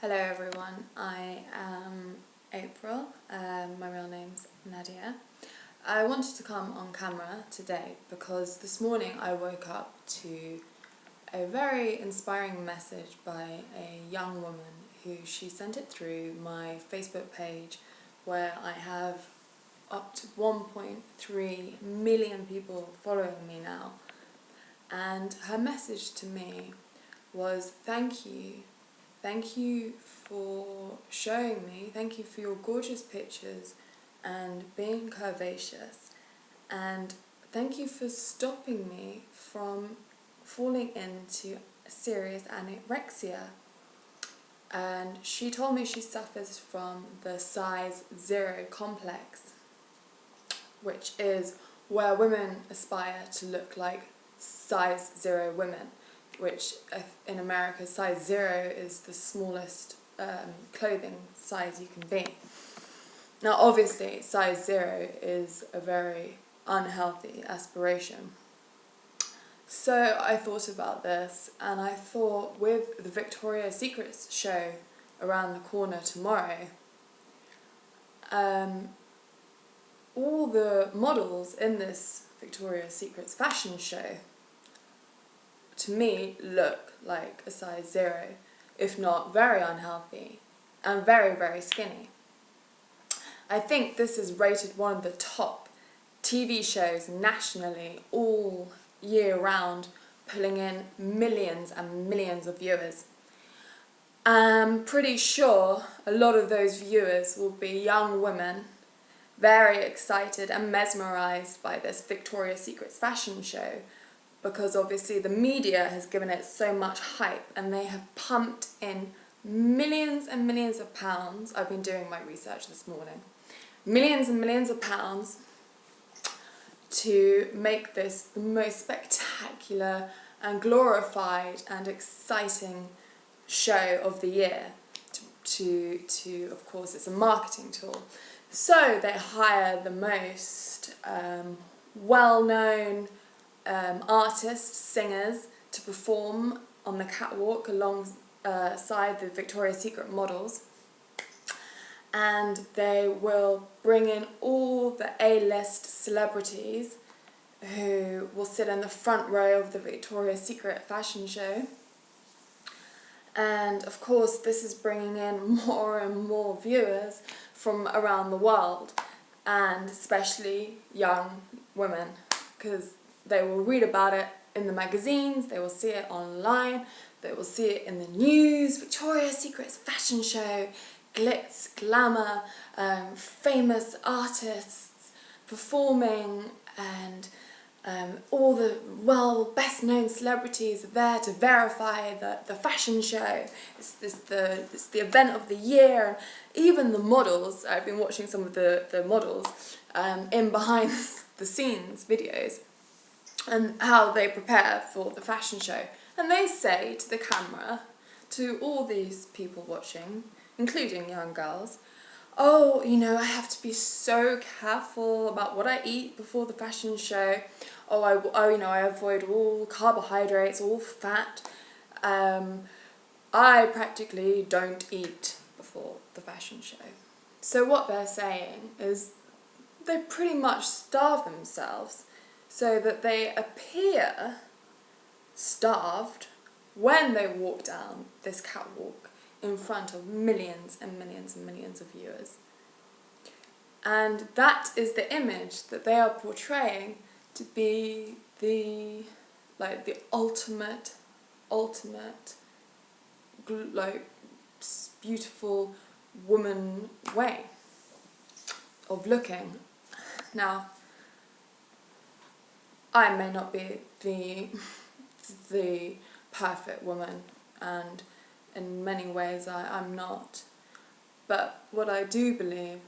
Hello everyone, I am April, my real name's Nadia. I wanted to come on camera today because this morning I woke up to a very inspiring message by a young woman who she sent it through my Facebook page where I have up to 1.3 million people following me now. And her message to me was thank you for showing me, thank you for your gorgeous pictures and being curvaceous, and thank you for stopping me from falling into serious anorexia. And she told me she suffers from the size 0 complex, which is where women aspire to look like size 0 women, which in America size 0 is the smallest clothing size you can be. Now obviously size 0 is a very unhealthy aspiration. So I thought about this and I thought with the Victoria's Secret show around the corner tomorrow, all the models in this Victoria's Secret's fashion show to me look like a size 0, if not very unhealthy and very, very skinny. I think this is rated one of the top TV shows nationally all year round, pulling in millions and millions of viewers. I'm pretty sure a lot of those viewers will be young women, very excited and mesmerised by this Victoria's Secret's fashion show, because obviously the media has given it so much hype and they have pumped in millions and millions of pounds. I've been doing my research this morning. Millions and millions of pounds to make this the most spectacular and glorified and exciting show of the year. To of course, it's a marketing tool. So they hire the most well-known artists, singers, to perform on the catwalk alongside the Victoria's Secret models, and they will bring in all the A-list celebrities who will sit in the front row of the Victoria's Secret fashion show. And of course this is bringing in more and more viewers from around the world, and especially young women, because they will read about it in the magazines, they will see it online, they will see it in the news. Victoria's Secret's fashion show, glitz, glamour, famous artists performing, and all the best known celebrities are there to verify the fashion show. It's the event of the year. Even the models, I've been watching some of the models in behind the scenes videos and how they prepare for the fashion show. And they say to the camera, to all these people watching, including young girls, oh, you know, I have to be so careful about what I eat before the fashion show. I avoid all carbohydrates, all fat. I practically don't eat before the fashion show. So what they're saying is they pretty much starve themselves so that they appear starved when they walk down this catwalk in front of millions and millions and millions of viewers. And that is the image that they are portraying to be the ultimate beautiful woman way of looking. Now, I may not be the perfect woman, and in many ways I'm not, but what I do believe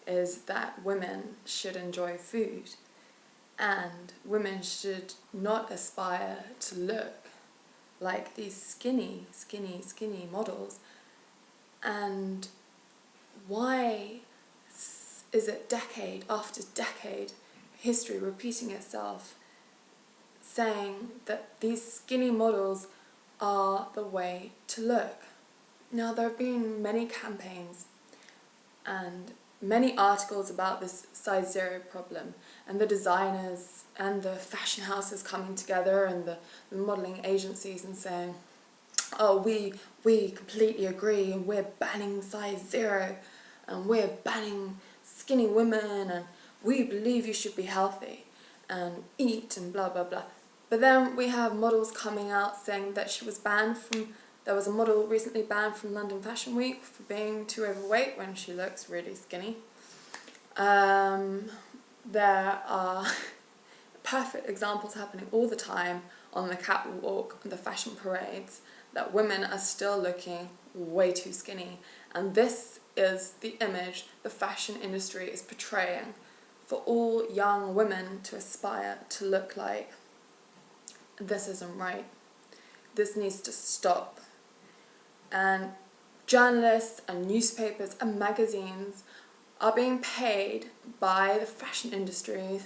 is that women should enjoy food, and women should not aspire to look like these skinny models. And why is it decade after decade history repeating itself, saying that these skinny models are the way to look? Now, there have been many campaigns and many articles about this size zero problem, and the designers and the fashion houses coming together and the modelling agencies and saying, oh, we completely agree and we're banning size zero and we're banning skinny women and we believe you should be healthy and eat and blah blah blah. But then we have models coming out saying that she was banned from, there was a model recently banned from London Fashion Week for being too overweight when she looks really skinny. There are perfect examples happening all the time on the catwalk, the fashion parades, that women are still looking way too skinny. And this is the image the fashion industry is portraying for all young women to aspire to look like. This isn't right. This needs to stop. And journalists and newspapers and magazines are being paid by the fashion industry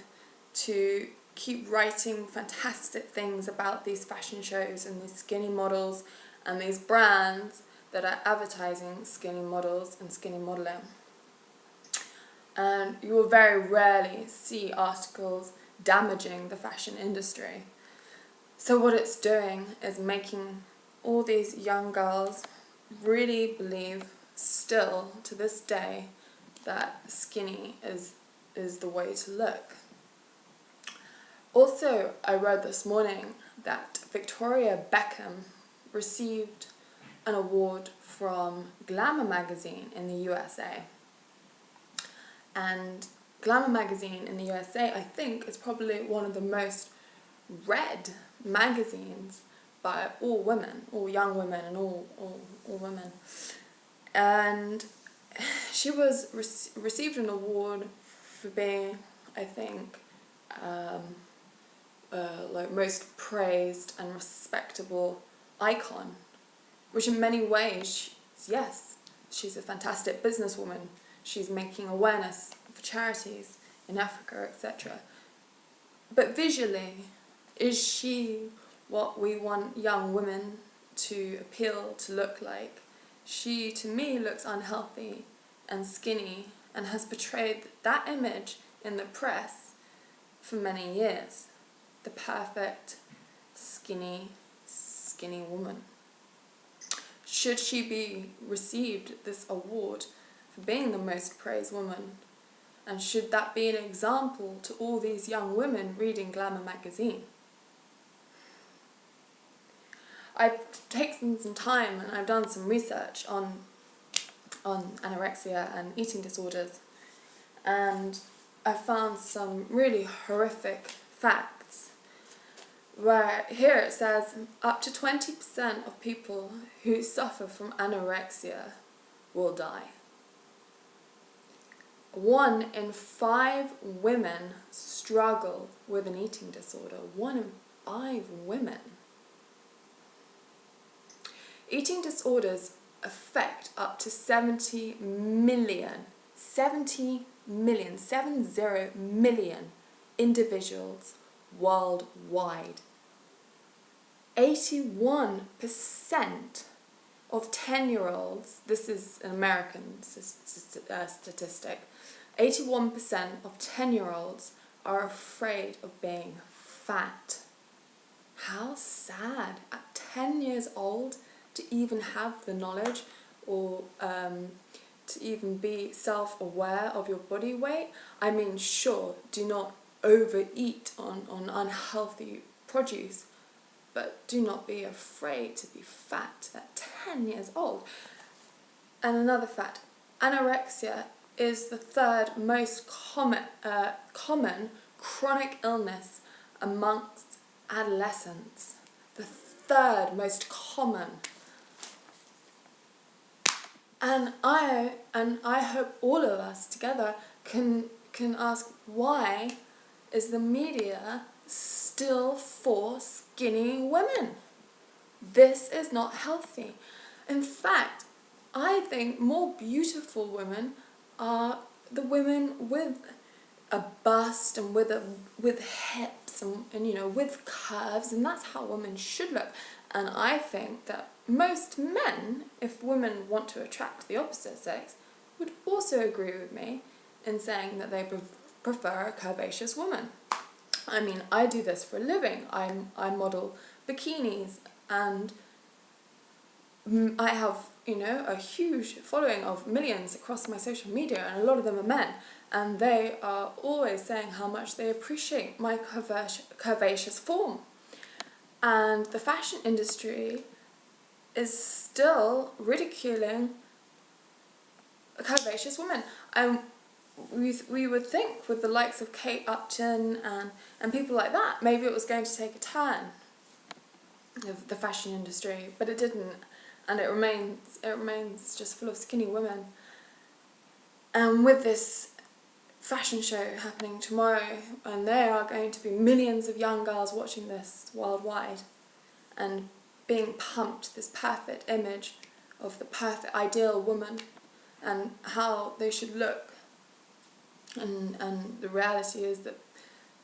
to keep writing fantastic things about these fashion shows and these skinny models and these brands that are advertising skinny models and skinny modelling. And you will very rarely see articles damaging the fashion industry. So what it's doing is making all these young girls really believe still to this day that skinny is the way to look. Also, I read this morning that Victoria Beckham received an award from Glamour magazine in the USA. And Glamour magazine in the USA, I think, is probably one of the most read magazines by all women, all young women and all women. And she was received an award for being, I think, like most praised and respectable icon, which in many ways, yes, she's a fantastic businesswoman. She's making awareness for charities in Africa, etc. But visually, is she what we want young women to appeal to look like? She, to me, looks unhealthy and skinny and has portrayed that image in the press for many years. The perfect, skinny woman. Should she be received this award for being the most praised woman? And should that be an example to all these young women reading Glamour magazine? I've taken some time and I've done some research on anorexia and eating disorders, and I found some really horrific facts, where here it says up to 20% of people who suffer from anorexia will die. 1 in 5 women struggle with an eating disorder. 1 in 5 women. Eating disorders affect up to 70 million individuals worldwide. 81% of 10-year-olds, this is an American statistic, 81% of 10-year-olds are afraid of being fat. How sad, at 10 years old, to even have the knowledge or to even be self-aware of your body weight. I mean, sure, do not overeat on unhealthy produce, but do not be afraid to be fat at 10 years old. And another fact, anorexia is the 3rd most common chronic illness amongst adolescents. The 3rd most common. And I hope all of us together can ask, why is the media still for skinny women? This is not healthy. In fact, I think more beautiful women are the women with a bust and with hips and with curves, and that's how women should look. And I think that most men, if women want to attract the opposite sex, would also agree with me in saying that they prefer a curvaceous woman. I mean, I do this for a living. I model bikinis, and I have, you know, a huge following of millions across my social media, and a lot of them are men, and they are always saying how much they appreciate my curvaceous form. And the fashion industry is still ridiculing curvaceous women. We would think with the likes of Kate Upton and people like that, maybe it was going to take a turn of the fashion industry, but it didn't, and it remains just full of skinny women. And with this fashion show happening tomorrow, and there are going to be millions of young girls watching this worldwide and being pumped this perfect image of the perfect ideal woman and how they should look, and the reality is that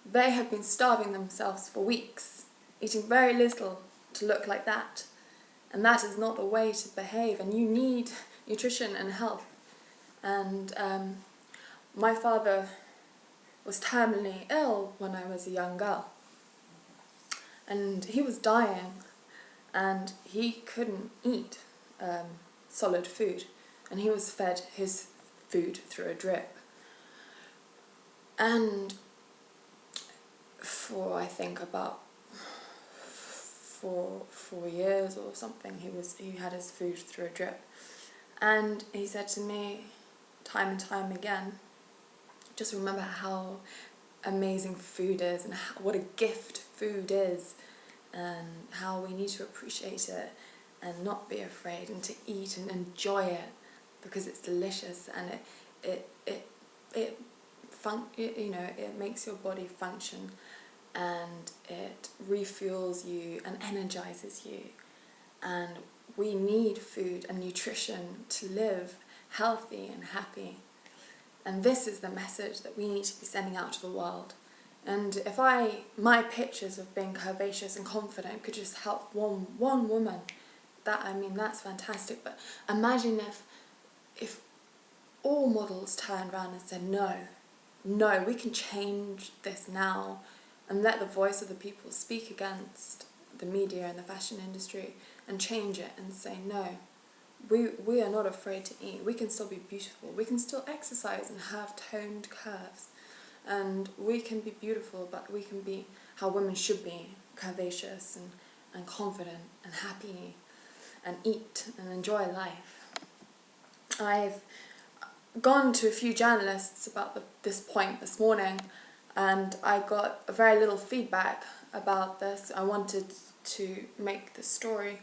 they have been starving themselves for weeks, eating very little to look like that, and that is not the way to behave, and you need nutrition and health. And my father was terminally ill when I was a young girl, and he was dying, and he couldn't eat solid food, and he was fed his food through a drip. And for, I think, about 4 years or something, he had his food through a drip. And he said to me time and time again, just remember how amazing food is, and what a gift food is, and how we need to appreciate it and not be afraid, and to eat and enjoy it because it's delicious, and it makes your body function, and it refuels you and energizes you. And we need food and nutrition to live healthy and happy. And this is the message that we need to be sending out to the world. And if my pictures of being curvaceous and confident could just help one woman, that's fantastic. But imagine if all models turned around and said, no, we can change this now, and let the voice of the people speak against the media and the fashion industry and change it and say, no, we are not afraid to eat. We can still be beautiful. We can still exercise and have toned curves. And we can be beautiful, but we can be how women should be, curvaceous and confident and happy, and eat and enjoy life. I've gone to a few journalists about this point this morning, and I got very little feedback about this. I wanted to make the story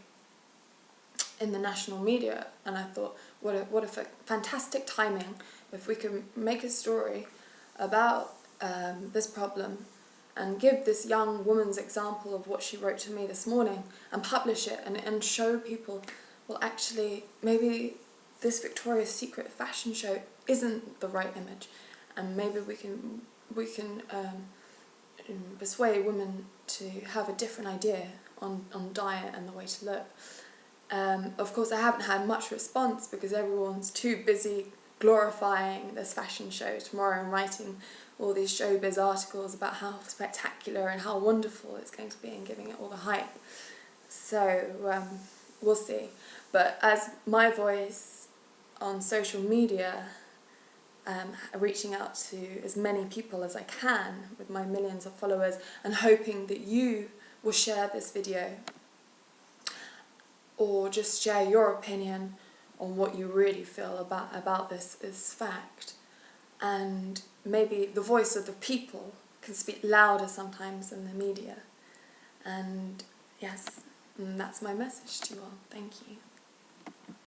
in the national media, and I thought, what a fantastic timing if we can make a story about this problem and give this young woman's example of what she wrote to me this morning and publish it and show people, well, actually, maybe this Victoria's Secret fashion show isn't the right image, and maybe we can persuade women to have a different idea on diet and the way to look. Of course, I haven't had much response because everyone's too busy glorifying this fashion show tomorrow and writing all these showbiz articles about how spectacular and how wonderful it's going to be and giving it all the hype. So we'll see. But as my voice on social media, reaching out to as many people as I can with my millions of followers, and hoping that you will share this video or just share your opinion on what you really feel about this fact. And maybe the voice of the people can speak louder sometimes than the media. And yes, that's my message to you all. Thank you.